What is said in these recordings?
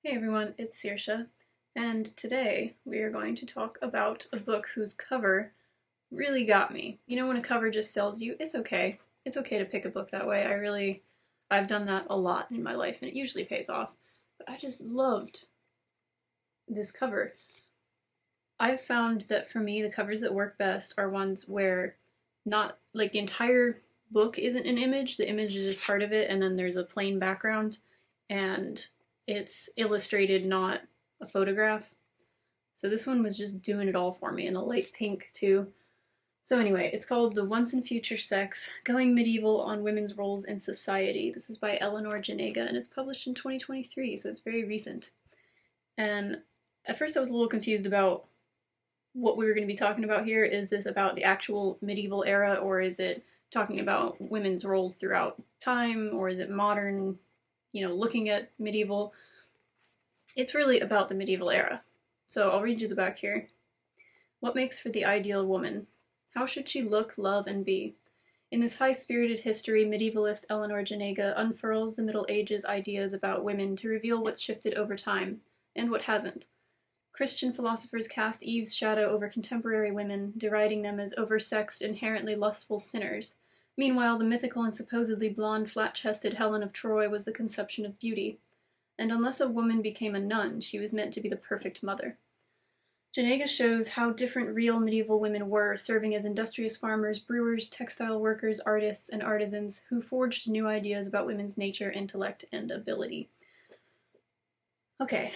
Hey everyone, it's Saoirse, and today we are going to talk about a book whose cover really got me. You know when a cover just sells you, it's okay. It's okay to pick a book that way. I've done that a lot in my life and it usually pays off. But I just loved this cover. I've found that for me, the covers that work best are ones where not like the entire book isn't an image, the image is just part of it, and then there's a plain background, and it's illustrated, not a photograph. So this one was just doing it all for me, in a light pink too. So anyway, it's called The Once and Future Sex, Going Medieval on Women's Roles in Society. This is by Eleanor Janega, and it's published in 2023, so it's very recent. And at first I was a little confused about what we were going to be talking about here. Is this about the actual medieval era, or is it talking about women's roles throughout time, or is it modern, looking at medieval? It's really about the medieval era. So I'll read you the back here. What makes for the ideal woman? How should she look, love, and be? In this high-spirited history, medievalist Eleanor Janega unfurls the Middle Ages ideas about women to reveal what's shifted over time, and what hasn't. Christian philosophers cast Eve's shadow over contemporary women, deriding them as oversexed, inherently lustful sinners. Meanwhile, the mythical and supposedly blonde, flat-chested Helen of Troy was the conception of beauty. And unless a woman became a nun, she was meant to be the perfect mother. Janega shows how different real medieval women were, serving as industrious farmers, brewers, textile workers, artists, and artisans who forged new ideas about women's nature, intellect, and ability. Okay,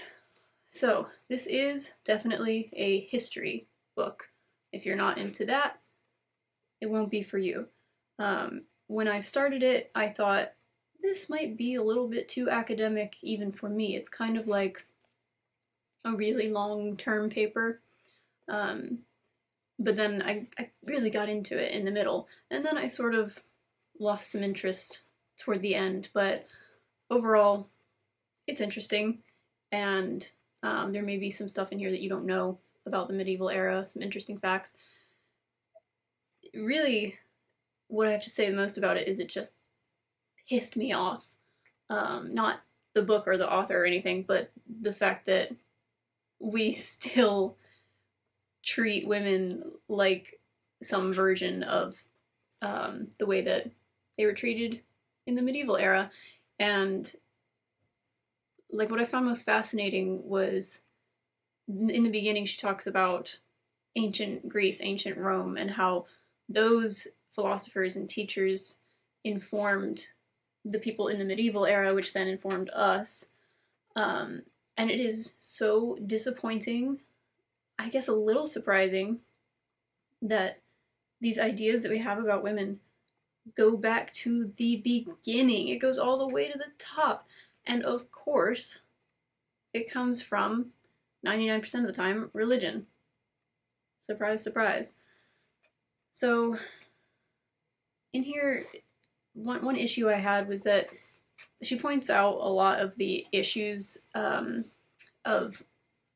so this is definitely a history book. If you're not into that, it won't be for you. When I started it, I thought, this might be a little bit too academic even for me. It's kind of like a really long term paper. But then I really got into it in the middle, and then I sort of lost some interest toward the end. But overall, it's interesting, and there may be some stuff in here that you don't know about the medieval era, some interesting facts. Really, what I have to say the most about it is it just pissed me off. Not the book or the author or anything, but the fact that we still treat women like some version of the way that they were treated in the medieval era. And like what I found most fascinating was in the beginning she talks about ancient Greece, ancient Rome, and how those philosophers and teachers informed the people in the medieval era, which then informed us. And it is so disappointing, I guess a little surprising, that these ideas that we have about women go back to the beginning. It goes all the way to the top. And of course, it comes from 99% of the time religion. Surprise, surprise. So in here, one issue I had was that she points out a lot of the issues of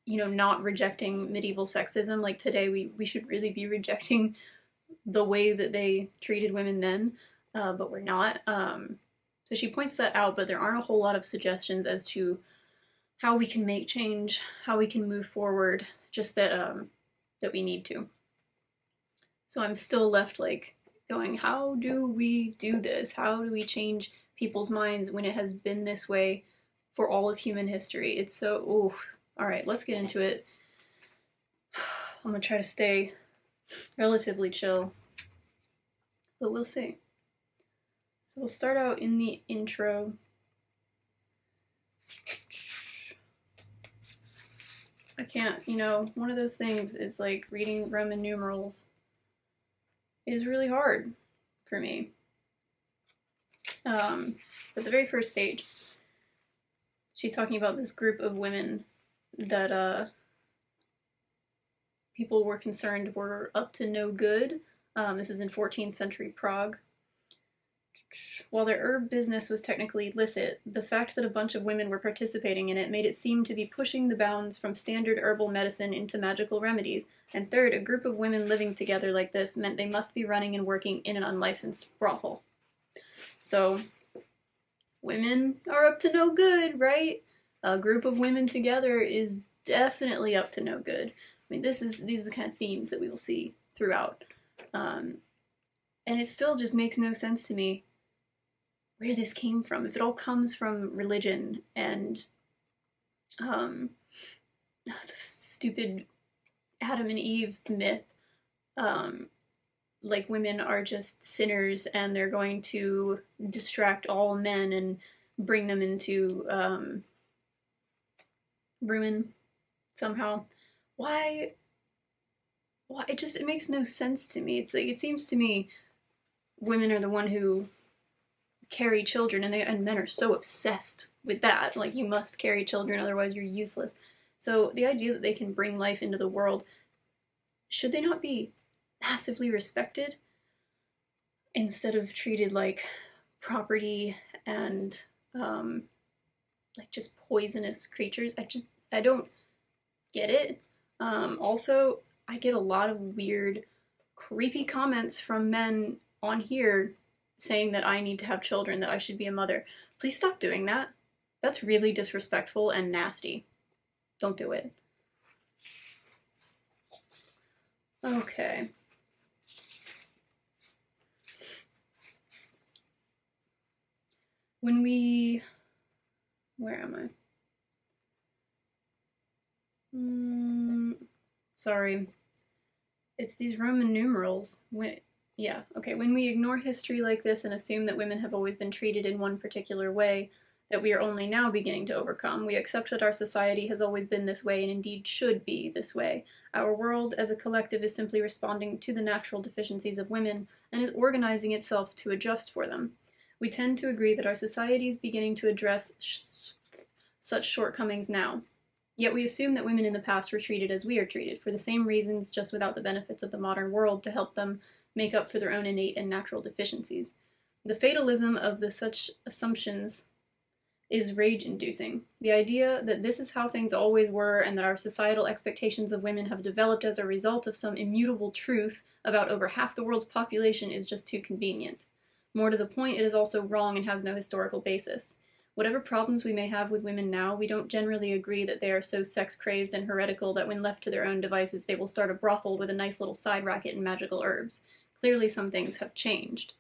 not rejecting medieval sexism. Like today we should really be rejecting the way that they treated women then, but we're not. So she points that out, but there aren't a whole lot of suggestions as to how we can make change, how we can move forward, just that that we need to. So I'm still left like going, how do we do this? How do we change people's minds when it has been this way for all of human history? It's so, ooh. All right, let's get into it. I'm gonna try to stay relatively chill, but we'll see. So we'll start out in the intro. I can't, one of those things is like reading Roman numerals is really hard for me. But the very first page, she's talking about this group of women that people were concerned were up to no good. This is in 14th century Prague. While their herb business was technically illicit, the fact that a bunch of women were participating in it made it seem to be pushing the bounds from standard herbal medicine into magical remedies. And third, a group of women living together like this meant they must be running and working in an unlicensed brothel. So, women are up to no good, right? a group of women together is definitely up to no good. I mean, these are the kind of themes that we will see throughout. And it still just makes no sense to me where this came from. If it all comes from religion and the stupid Adam and Eve myth, like women are just sinners and they're going to distract all men and bring them into ruin somehow. Why it makes no sense to me. It's like, it seems to me women are the one who carry children, and men are so obsessed with that. Like, you must carry children, otherwise you're useless. So the idea that they can bring life into the world, should they not be massively respected instead of treated like property and like just poisonous creatures? I don't get it. Also, I get a lot of weird, creepy comments from men on here saying that I need to have children, that I should be a mother. Please stop doing that. That's really disrespectful and nasty. Don't do it. Okay. Where am I? Sorry. It's these Roman numerals. When we ignore history like this and assume that women have always been treated in one particular way that we are only now beginning to overcome, we accept that our society has always been this way and indeed should be this way. Our world as a collective is simply responding to the natural deficiencies of women and is organizing itself to adjust for them. We tend to agree that our society is beginning to address such shortcomings now. Yet we assume that women in the past were treated as we are treated, for the same reasons, just without the benefits of the modern world to help them make up for their own innate and natural deficiencies. The fatalism of such assumptions is rage-inducing. The idea that this is how things always were and that our societal expectations of women have developed as a result of some immutable truth about over half the world's population is just too convenient. More to the point, it is also wrong and has no historical basis. Whatever problems we may have with women now, we don't generally agree that they are so sex-crazed and heretical that when left to their own devices they will start a brothel with a nice little side racket and magical herbs. Clearly some things have changed.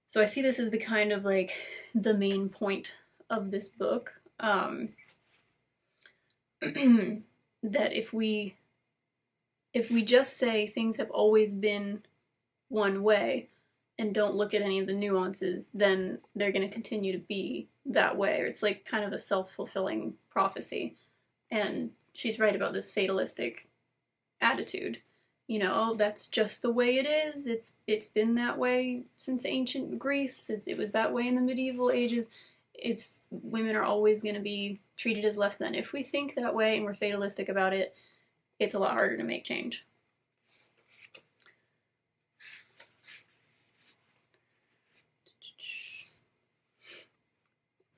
So I see this as the kind of like the main point of this book, that if we just say things have always been one way and don't look at any of the nuances, then they're going to continue to be that way. Or it's like kind of a self-fulfilling prophecy. And she's right about this fatalistic attitude. You know, oh, that's just the way it is. It's been that way since ancient Greece. It was that way in the medieval ages. Women are always going to be treated as less than. If we think that way and we're fatalistic about it, it's a lot harder to make change.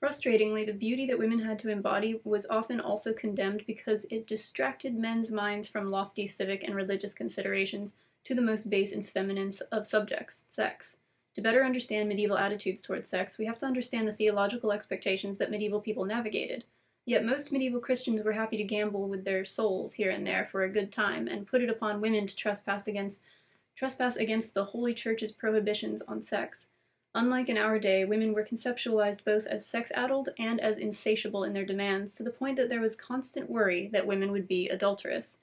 Frustratingly, the beauty that women had to embody was often also condemned because it distracted men's minds from lofty civic and religious considerations to the most base and feminine of subjects, sex. To better understand medieval attitudes towards sex, we have to understand the theological expectations that medieval people navigated. Yet most medieval Christians were happy to gamble with their souls here and there for a good time, and put it upon women to trespass against the Holy Church's prohibitions on sex. Unlike in our day, women were conceptualized both as sex-addled and as insatiable in their demands, to the point that there was constant worry that women would be adulterous.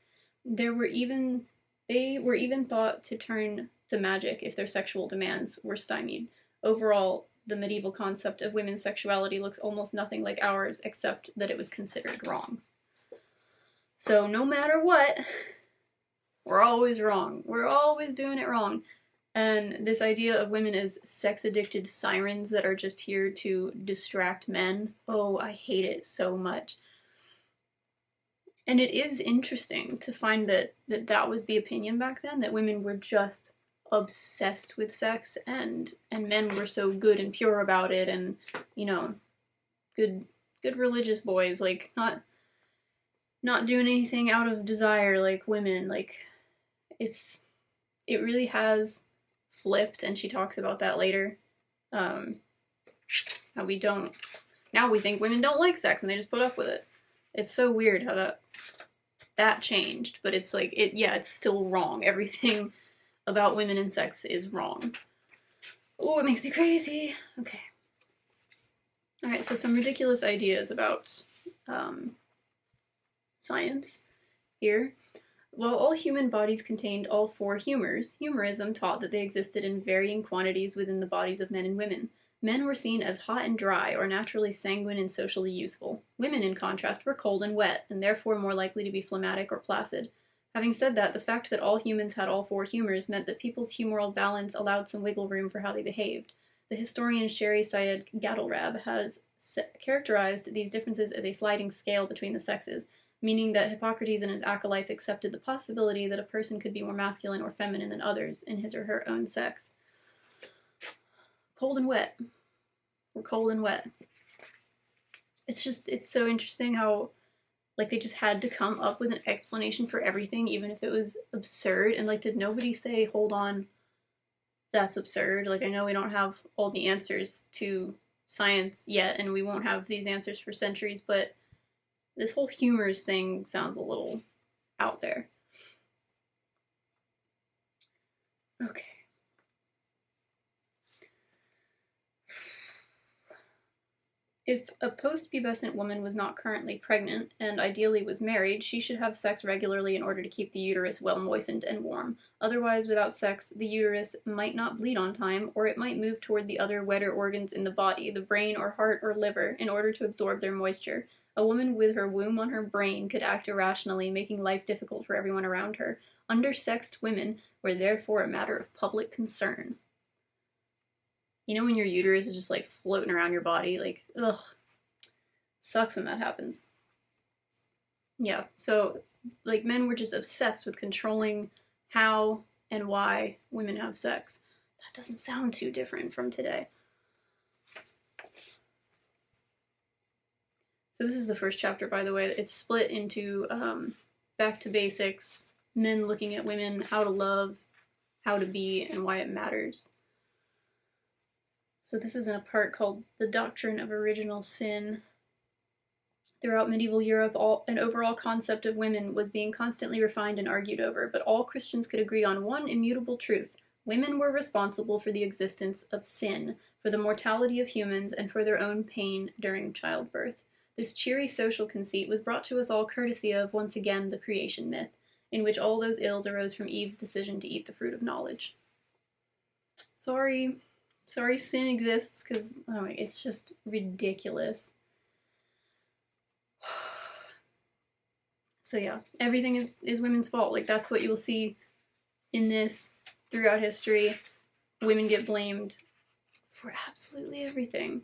They were even thought to turn to magic if their sexual demands were stymied. Overall, the medieval concept of women's sexuality looks almost nothing like ours, except that it was considered wrong. So no matter what, we're always wrong. We're always doing it wrong. And this idea of women as sex-addicted sirens that are just here to distract men, oh, I hate it so much. And it is interesting to find that was the opinion back then, that women were just obsessed with sex, and men were so good and pure about it, and, you know, good religious boys, like, not doing anything out of desire like women. Like, it really has flipped, and she talks about that later. How we don't. now we think women don't like sex and they just put up with it. It's so weird how that changed, but it's like, it's still wrong. Everything about women and sex is wrong. Oh, it makes me crazy. Okay. Alright, so some ridiculous ideas about science here. While all human bodies contained all four humors, humorism taught that they existed in varying quantities within the bodies of men and women. Men were seen as hot and dry, or naturally sanguine and socially useful. Women, in contrast, were cold and wet, and therefore more likely to be phlegmatic or placid. Having said that, the fact that all humans had all four humors meant that people's humoral balance allowed some wiggle room for how they behaved. The historian Sherry Syed Gaddlrab has characterized these differences as a sliding scale between the sexes, meaning that Hippocrates and his acolytes accepted the possibility that a person could be more masculine or feminine than others in his or her own sex. Cold and wet. We're cold and wet. It's so interesting how, like, they just had to come up with an explanation for everything, even if it was absurd. And, like, did nobody say, hold on, that's absurd? Like, I know we don't have all the answers to science yet, and we won't have these answers for centuries, but this whole humors thing sounds a little out there. Okay. If a post-pubescent woman was not currently pregnant, and ideally was married, she should have sex regularly in order to keep the uterus well moistened and warm. Otherwise, without sex, the uterus might not bleed on time, or it might move toward the other wetter organs in the body, the brain or heart or liver, in order to absorb their moisture. A woman with her womb on her brain could act irrationally, making life difficult for everyone around her. Undersexed women were therefore a matter of public concern. You know when your uterus is just, like, floating around your body? Like, ugh. Sucks when that happens. Yeah, so, like, men were just obsessed with controlling how and why women have sex. That doesn't sound too different from today. So this is the first chapter, by the way. It's split into back to basics, men looking at women, how to love, how to be, and why it matters. So this is in a part called The Doctrine of Original Sin. Throughout medieval Europe, an overall concept of women was being constantly refined and argued over, but all Christians could agree on one immutable truth. Women were responsible for the existence of sin, for the mortality of humans, and for their own pain during childbirth. This cheery social conceit was brought to us all courtesy of, once again, the creation myth, in which all those ills arose from Eve's decision to eat the fruit of knowledge. Sorry sin exists, because it's just ridiculous. So yeah, everything is women's fault. Like, that's what you'll see in this throughout history. Women get blamed for absolutely everything.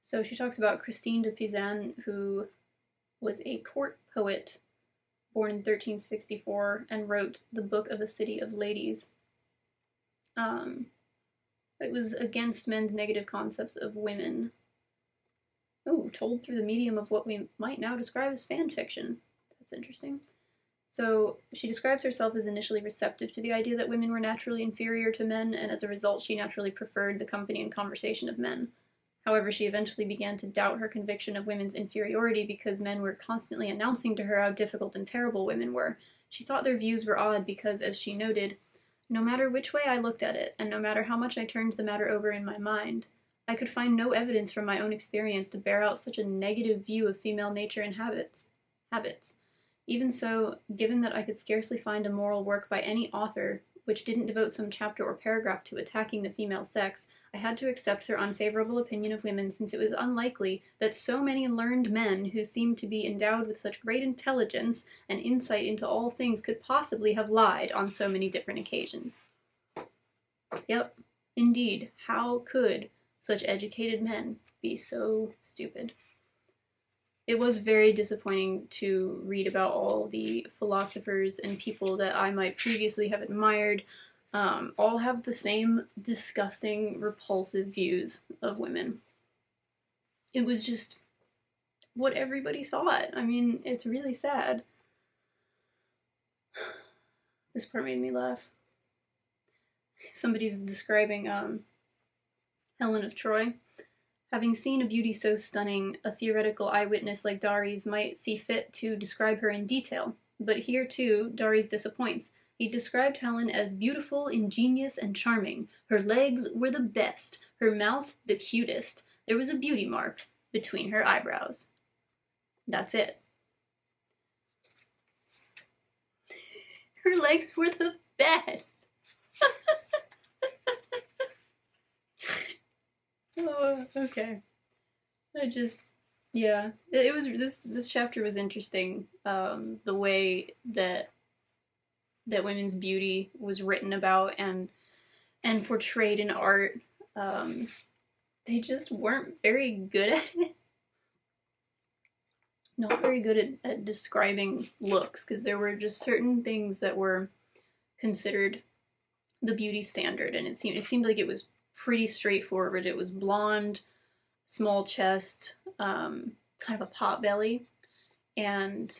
So she talks about Christine de Pizan, who was a court poet born in 1364 and wrote the Book of the City of Ladies. It was against men's negative concepts of women. Oh, told through the medium of what we might now describe as fan fiction. That's interesting. So she describes herself as initially receptive to the idea that women were naturally inferior to men, and as a result she naturally preferred the company and conversation of men. However, she eventually began to doubt her conviction of women's inferiority because men were constantly announcing to her how difficult and terrible women were. She thought their views were odd because, as she noted, no matter which way I looked at it, and no matter how much I turned the matter over in my mind, I could find no evidence from my own experience to bear out such a negative view of female nature and habits. Even so, given that I could scarcely find a moral work by any author which didn't devote some chapter or paragraph to attacking the female sex, I had to accept their unfavorable opinion of women, since it was unlikely that so many learned men who seemed to be endowed with such great intelligence and insight into all things could possibly have lied on so many different occasions. Yep, indeed, how could such educated men be so stupid? It was very disappointing to read about all the philosophers and people that I might previously have admired all have the same disgusting, repulsive views of women. It was just what everybody thought. I mean, it's really sad. This part made me laugh. somebody's describing Helen of Troy. Having seen a beauty so stunning, a theoretical eyewitness like Dares might see fit to describe her in detail. But here, too, Dares disappoints. He described Helen as beautiful, ingenious, and charming. Her legs were the best, her mouth the cutest. There was a beauty mark between her eyebrows. That's it. Her legs were the best. Oh, okay. Yeah. It was this chapter was interesting. The way that women's beauty was written about and portrayed in art. They just weren't very good at it. Not very good at describing looks, because there were just certain things that were considered the beauty standard, and it seemed like it was pretty straightforward. It was blonde, small chest, kind of a pot belly, and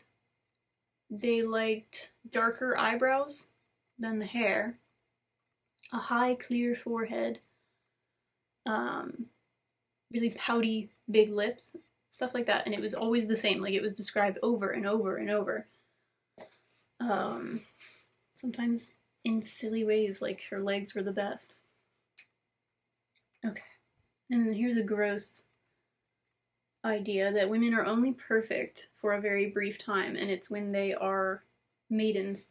they liked darker eyebrows than the hair, a high, clear forehead, really pouty, big lips, stuff like that. And it was always the same. Like, it was described over and over and over. Sometimes in silly ways, like her legs were the best. Okay. And then here's a gross idea that women are only perfect for a very brief time, and it's when they are maidens.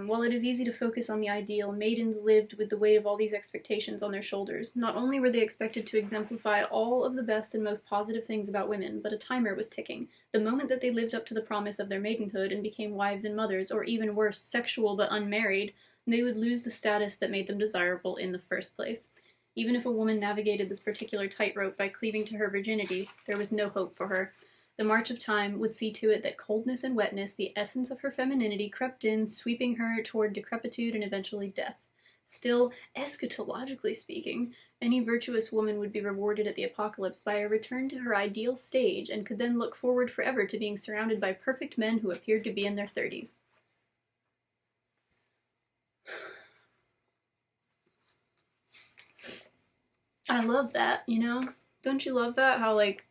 While it is easy to focus on the ideal, maidens lived with the weight of all these expectations on their shoulders. Not only were they expected to exemplify all of the best and most positive things about women, but a timer was ticking. The moment that they lived up to the promise of their maidenhood and became wives and mothers, or even worse, sexual but unmarried, they would lose the status that made them desirable in the first place. Even if a woman navigated this particular tightrope by cleaving to her virginity, there was no hope for her. The march of time would see to it that coldness and wetness, the essence of her femininity, crept in, sweeping her toward decrepitude and eventually death. Still, eschatologically speaking, any virtuous woman would be rewarded at the apocalypse by a return to her ideal stage, and could then look forward forever to being surrounded by perfect men who appeared to be in their 30s. I love that, you know? Don't you love that? How, like,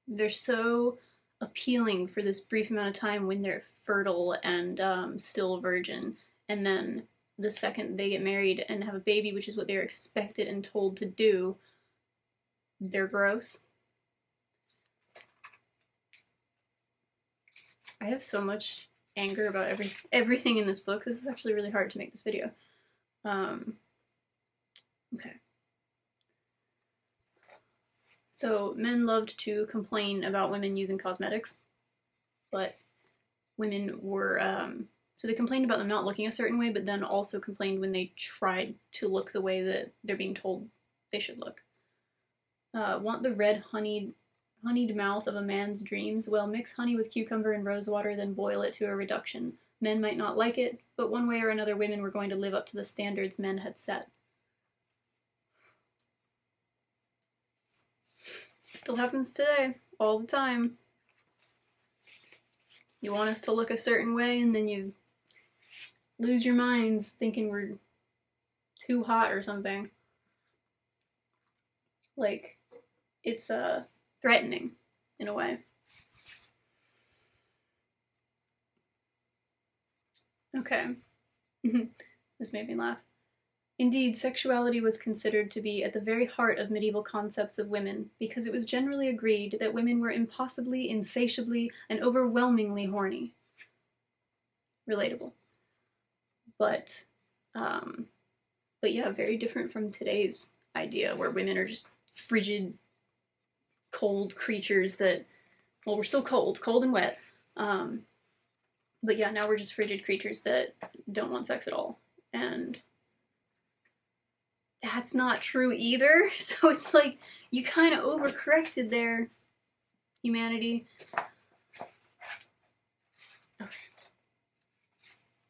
they're so appealing for this brief amount of time when they're fertile and still a virgin, and then the second they get married and have a baby, which is what they're expected and told to do, they're gross. I have so much anger about everything in this book. This is actually really hard to make this video. Okay. So men loved to complain about women using cosmetics, but women were, so they complained about them not looking a certain way, but then also complained when they tried to look the way that they're being told they should look. Want the red honeyed mouth of a man's dreams? Well, mix honey with cucumber and rosewater, then boil it to a reduction. Men might not like it, but one way or another women were going to live up to the standards men had set. Still happens today, all the time. You want us to look a certain way, and then you lose your minds thinking we're too hot or something. Like, it's threatening in a way. Okay. This made me laugh. Indeed, sexuality was considered to be at the very heart of medieval concepts of women, because it was generally agreed that women were impossibly, insatiably, and overwhelmingly horny. Relatable. But yeah, very different from today's idea, where women are just frigid, cold creatures that, well, we're still cold and wet. But yeah, now we're just frigid creatures that don't want sex at all. And that's not true either. So it's like, you kind of overcorrected there, humanity. Okay.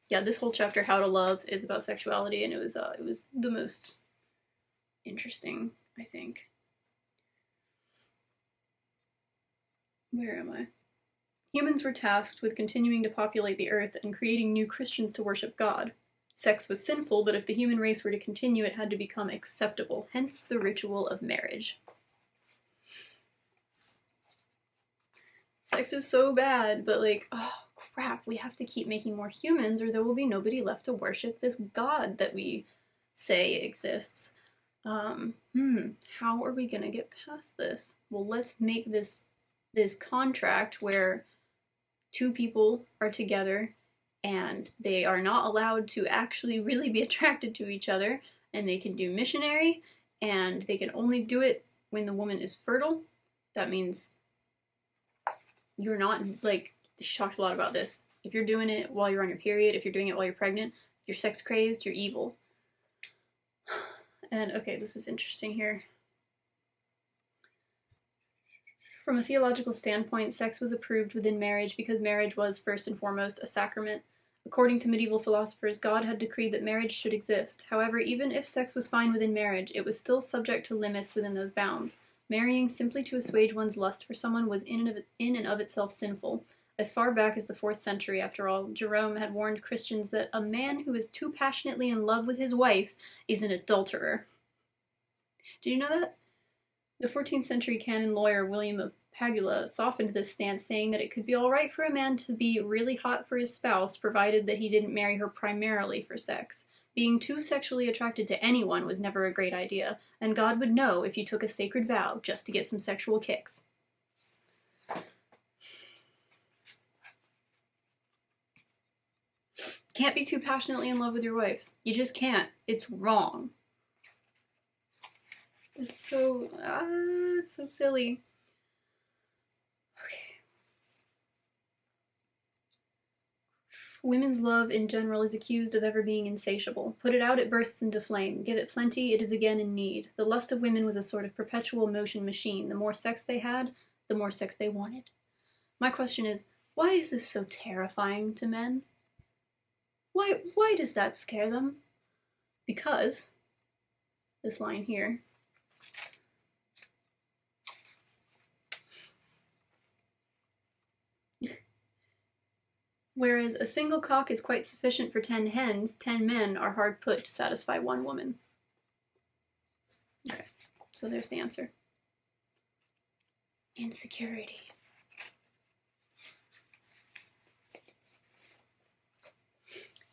Yeah, this whole chapter, How to Love, is about sexuality, and it was the most interesting, I think. Where am I? Humans were tasked with continuing to populate the earth and creating new Christians to worship God. Sex was sinful, but if the human race were to continue, it had to become acceptable, hence the ritual of marriage. Sex is so bad, but like, oh crap, we have to keep making more humans or there will be nobody left to worship this god that we say exists. How are we gonna get past this? Well, let's make this contract where two people are together and they are not allowed to actually really be attracted to each other, and they can do missionary, and they can only do it when the woman is fertile. That means you're not, like, she talks a lot about this. If you're doing it while you're on your period, if you're doing it while you're pregnant, you're sex crazed, you're evil. And okay, this is interesting here. From a theological standpoint, sex was approved within marriage because marriage was, first and foremost, a sacrament. According to medieval philosophers, God had decreed that marriage should exist. However, even if sex was fine within marriage, it was still subject to limits within those bounds. Marrying simply to assuage one's lust for someone was in and of itself sinful. As far back as the 4th century, after all, Jerome had warned Christians that a man who is too passionately in love with his wife is an adulterer. Did you know that? The 14th century canon lawyer William of Padua softened this stance, saying that it could be alright for a man to be really hot for his spouse, provided that he didn't marry her primarily for sex. Being too sexually attracted to anyone was never a great idea, and God would know if you took a sacred vow just to get some sexual kicks. Can't be too passionately in love with your wife. You just can't. It's wrong. It's so silly. Okay. Women's love in general is accused of ever being insatiable. Put it out, it bursts into flame. Give it plenty, it is again in need. The lust of women was a sort of perpetual motion machine. The more sex they had, the more sex they wanted. My question is, why is this so terrifying to men? Why does that scare them? Because, this line here, whereas a single cock is quite sufficient for 10 hens, 10 men are hard put to satisfy one woman. Okay, so there's the answer. Insecurity.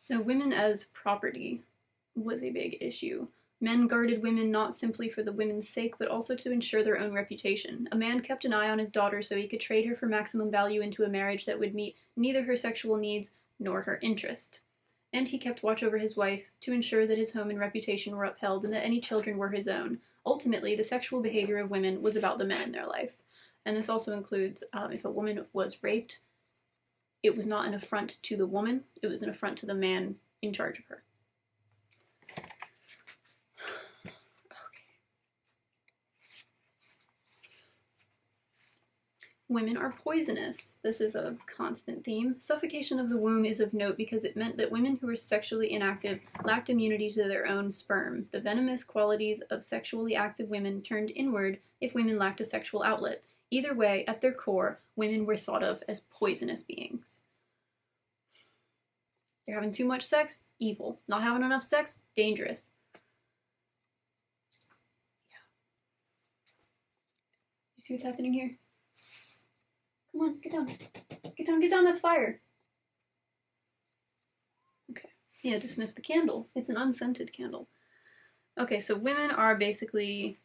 So women as property was a big issue. Men guarded women not simply for the women's sake, but also to ensure their own reputation. A man kept an eye on his daughter so he could trade her for maximum value into a marriage that would meet neither her sexual needs nor her interest. And he kept watch over his wife to ensure that his home and reputation were upheld and that any children were his own. Ultimately, the sexual behavior of women was about the men in their life. And this also includes if a woman was raped, it was not an affront to the woman, it was an affront to the man in charge of her. Women are poisonous. This is a constant theme. Suffocation of the womb is of note because it meant that women who were sexually inactive lacked immunity to their own sperm. The venomous qualities of sexually active women turned inward if women lacked a sexual outlet. Either way, at their core, women were thought of as poisonous beings. They're having too much sex? Evil. Not having enough sex? Dangerous. Yeah. You see what's happening here? Come on, get down. Get down, get down, that's fire. Okay. Yeah, to sniff the candle. It's an unscented candle. Okay, so women are basically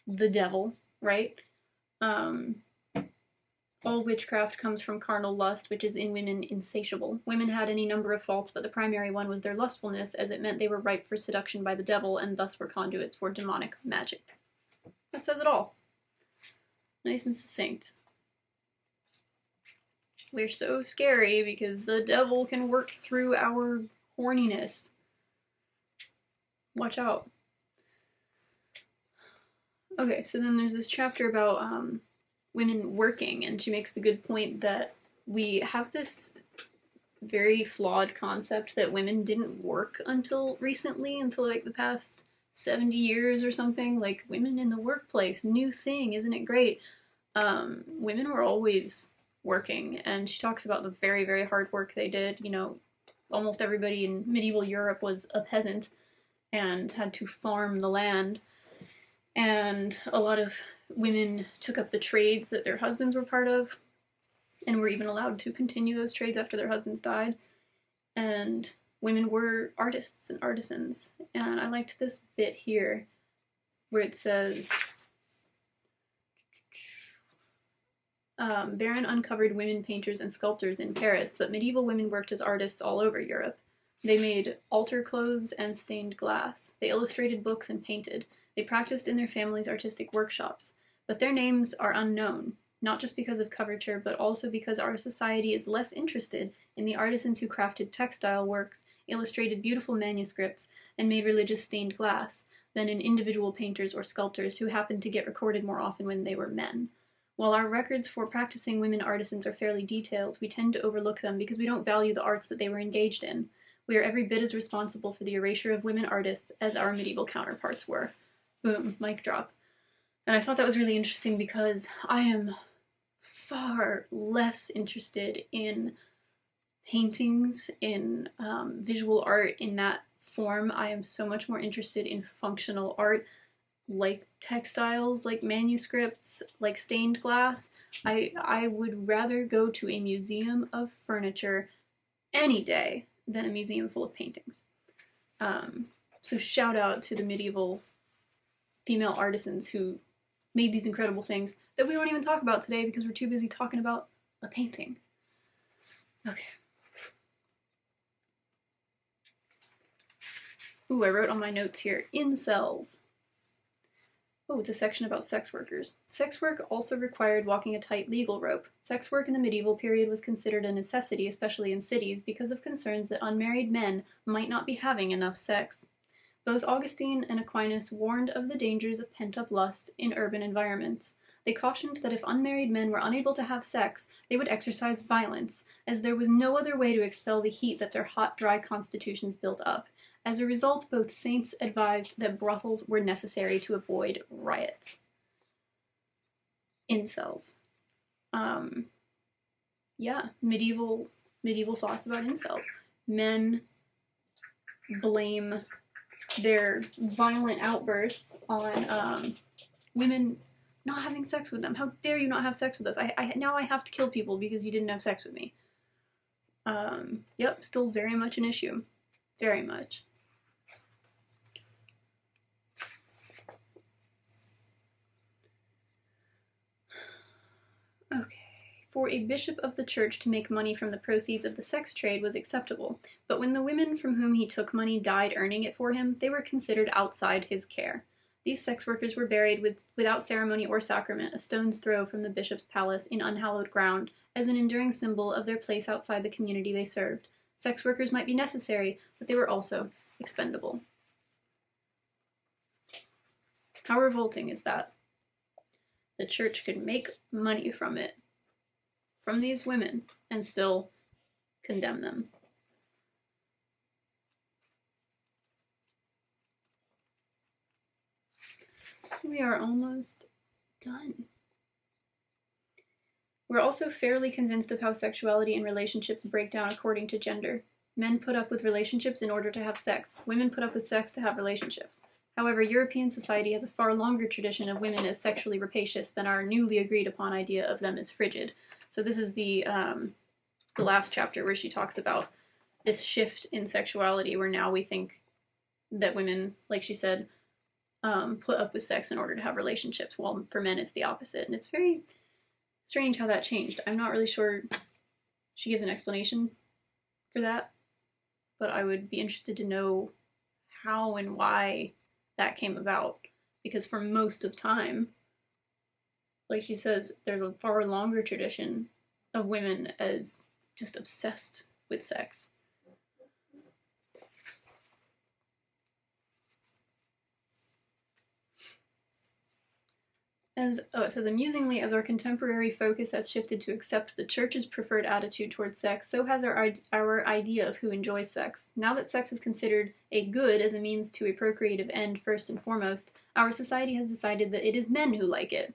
the devil, right? All witchcraft comes from carnal lust, which is in women insatiable. Women had any number of faults, but the primary one was their lustfulness, as it meant they were ripe for seduction by the devil, and thus were conduits for demonic magic. That says it all. Nice and succinct. We're so scary because the devil can work through our horniness. Watch out. Okay, so then there's this chapter about women working, and she makes the good point that we have this very flawed concept that women didn't work until recently, until like the past 70 years or something. Like, women in the workplace, new thing, isn't it great? Women were always working, and she talks about the very, very hard work they did, you know, almost everybody in medieval Europe was a peasant and had to farm the land. And a lot of women took up the trades that their husbands were part of and were even allowed to continue those trades after their husbands died. And women were artists and artisans. And I liked this bit here where it says, Baron uncovered women painters and sculptors in Paris, but medieval women worked as artists all over Europe. They made altar clothes and stained glass. They illustrated books and painted. They practiced in their families' artistic workshops. But their names are unknown, not just because of coverture, but also because our society is less interested in the artisans who crafted textile works, illustrated beautiful manuscripts, and made religious stained glass, than in individual painters or sculptors who happened to get recorded more often when they were men. While our records for practicing women artisans are fairly detailed, we tend to overlook them because we don't value the arts that they were engaged in. We are every bit as responsible for the erasure of women artists as our medieval counterparts were. Boom, mic drop. And I thought that was really interesting because I am far less interested in paintings, in visual art in that form. I am so much more interested in functional art, like textiles, like manuscripts, like stained glass. I would rather go to a museum of furniture any day than a museum full of paintings. So shout out to the medieval female artisans who made these incredible things that we won't even talk about today because we're too busy talking about a painting. Okay. Ooh, I wrote on my notes here, incels. Oh, it's a section about sex workers. Sex work also required walking a tight legal rope. Sex work in the medieval period was considered a necessity, especially in cities, because of concerns that unmarried men might not be having enough sex. Both Augustine and Aquinas warned of the dangers of pent-up lust in urban environments. They cautioned that if unmarried men were unable to have sex, they would exercise violence, as there was no other way to expel the heat that their hot, dry constitutions built up. As a result, both saints advised that brothels were necessary to avoid riots. Incels. Yeah, medieval thoughts about incels. Men blame their violent outbursts on women not having sex with them. How dare you not have sex with us? Now I have to kill people because you didn't have sex with me. Yep, still very much an issue. Very much. Okay. For a bishop of the church to make money from the proceeds of the sex trade was acceptable, but when the women from whom he took money died earning it for him, they were considered outside his care. These sex workers were buried without ceremony or sacrament, a stone's throw from the bishop's palace in unhallowed ground, as an enduring symbol of their place outside the community they served. Sex workers might be necessary, but they were also expendable. How revolting is that? The church could make money from it, from these women, and still condemn them. We are almost done. We're also fairly convinced of how sexuality and relationships break down according to gender. Men put up with relationships in order to have sex. Women put up with sex to have relationships. However, European society has a far longer tradition of women as sexually rapacious than our newly agreed upon idea of them as frigid. So this is the last chapter where she talks about this shift in sexuality where now we think that women, like she said, put up with sex in order to have relationships, while for men it's the opposite. And it's very strange how that changed. I'm not really sure she gives an explanation for that, but I would be interested to know how and why that came about, because for most of time, like she says, there's a far longer tradition of women as just obsessed with sex. It says, amusingly, as our contemporary focus has shifted to accept the church's preferred attitude towards sex, so has our idea of who enjoys sex. Now that sex is considered a good as a means to a procreative end first and foremost, our society has decided that it is men who like it.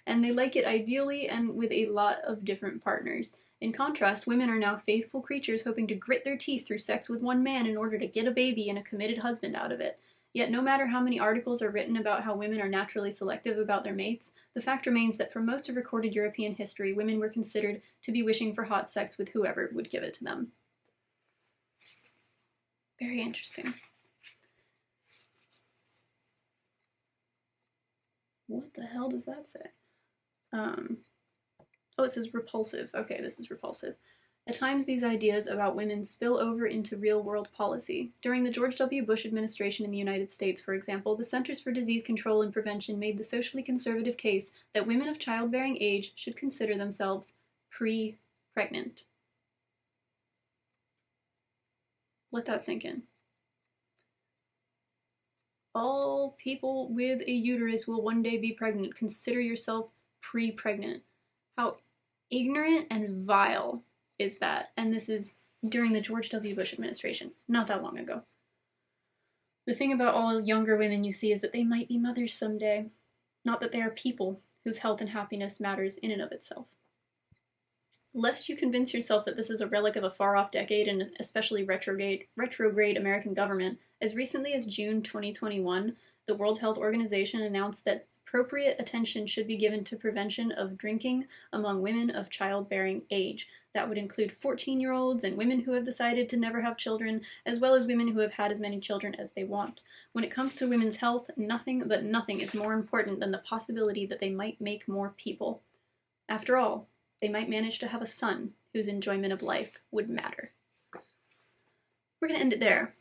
And they like it ideally and with a lot of different partners. In contrast, women are now faithful creatures hoping to grit their teeth through sex with one man in order to get a baby and a committed husband out of it. Yet no matter how many articles are written about how women are naturally selective about their mates, the fact remains that for most of recorded European history, women were considered to be wishing for hot sex with whoever would give it to them. Very interesting. What the hell does that say? Oh, it says repulsive. Okay, this is repulsive. At times, these ideas about women spill over into real-world policy. During the George W. Bush administration in the United States, for example, the Centers for Disease Control and Prevention made the socially conservative case that women of childbearing age should consider themselves pre-pregnant. Let that sink in. All people with a uterus will one day be pregnant. Consider yourself pre-pregnant. How ignorant and vile is that? And this is during the George W. Bush administration, not that long ago. The thing about all younger women you see is that they might be mothers someday, not that they are people whose health and happiness matters in and of itself. Lest you convince yourself that this is a relic of a far-off decade and especially retrograde American government, as recently as June 2021, the World Health Organization announced that appropriate attention should be given to prevention of drinking among women of childbearing age. That would include 14-year-olds and women who have decided to never have children, as well as women who have had as many children as they want. When it comes to women's health, nothing is more important than the possibility that they might make more people. After all, they might manage to have a son whose enjoyment of life would matter. We're going to end it there,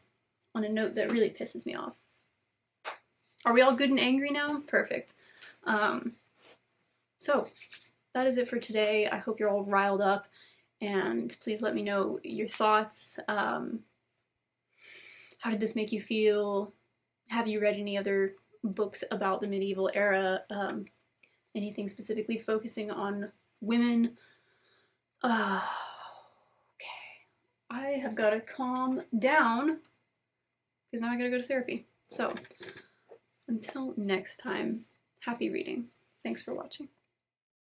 on a note that really pisses me off. Are we all good and angry now? Perfect. So, that is it for today. I hope you're all riled up, and please let me know your thoughts. How did this make you feel? Have you read any other books about the medieval era? Anything specifically focusing on women? Okay. I have got to calm down, because now I gotta go to therapy. So, until next time, happy reading. Thanks for watching.